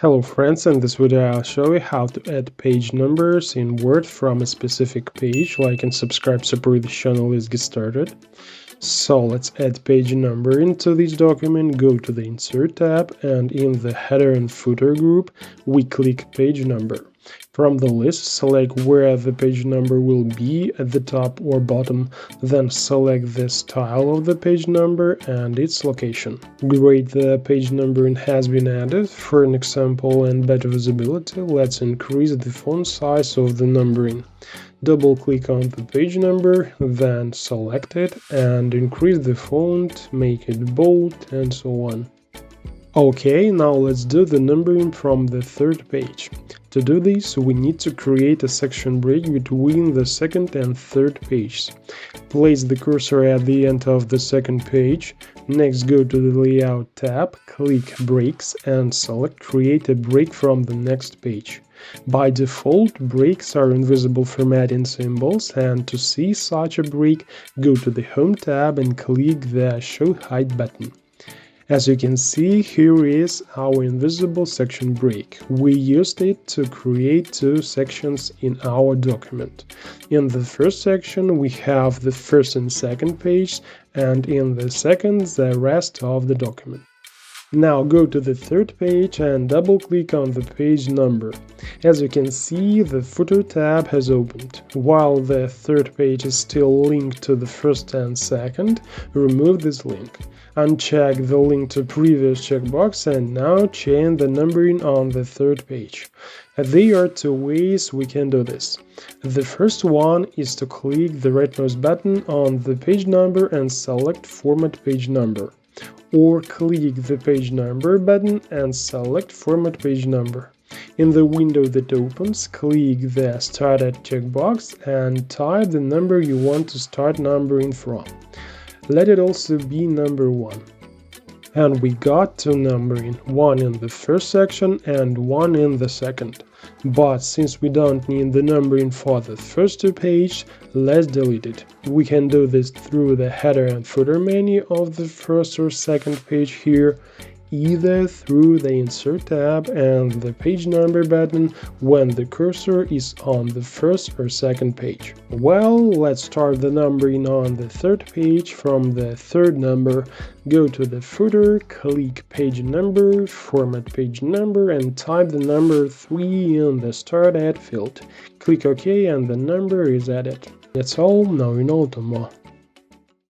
Hello friends, in this video I'll show you how to add page numbers in Word from a specific page. Like and subscribe, support this channel. Let's get started. So let's add page number into this document. Go to the Insert tab, and in the header and footer group we click page number. From the list, select where the page number will be, at the top or bottom, then select the style of the page number and its location. Great, the page numbering has been added. For an example and better visibility, let's increase the font size of the numbering. Double-click on the page number, then select it and increase the font, make it bold, and so on. Okay, now let's do the numbering from the third page. To do this, we need to create a section break between the second and third pages. Place the cursor at the end of the second page. Next, go to the Layout tab, click Breaks, and select Create a break from the next page. By default, breaks are invisible formatting symbols, and to see such a break, go to the Home tab and click the Show Hide button. As you can see, here is our invisible section break. We used it to create two sections in our document. In the first section, we have the first and second page, and in the second, the rest of the document. Now go to the third page and double-click on the page number. As you can see, the footer tab has opened. While the third page is still linked to the first and second, remove this link. Uncheck the link to previous checkbox and now change the numbering on the third page. There are two ways we can do this. The first one is to click the rightmost button on the page number and select Format Page Number. Or click the page number button and select Format Page Number. In the window that opens, click the Start at checkbox and type the number you want to start numbering from. Let it also be number 1. And we got two numbering, one in the first section and one in the second. But since we don't need the numbering for the first two pages, let's delete it. We can do this through the header and footer menu of the first or second page here, either through the Insert tab and the page number button when the cursor is on the first or second page. Well, let's start the numbering on the third page from the third number. Go to the footer, click page number, format page number, and type the number 3 in the Start At field. Click OK and the number is added. That's all, now you know more.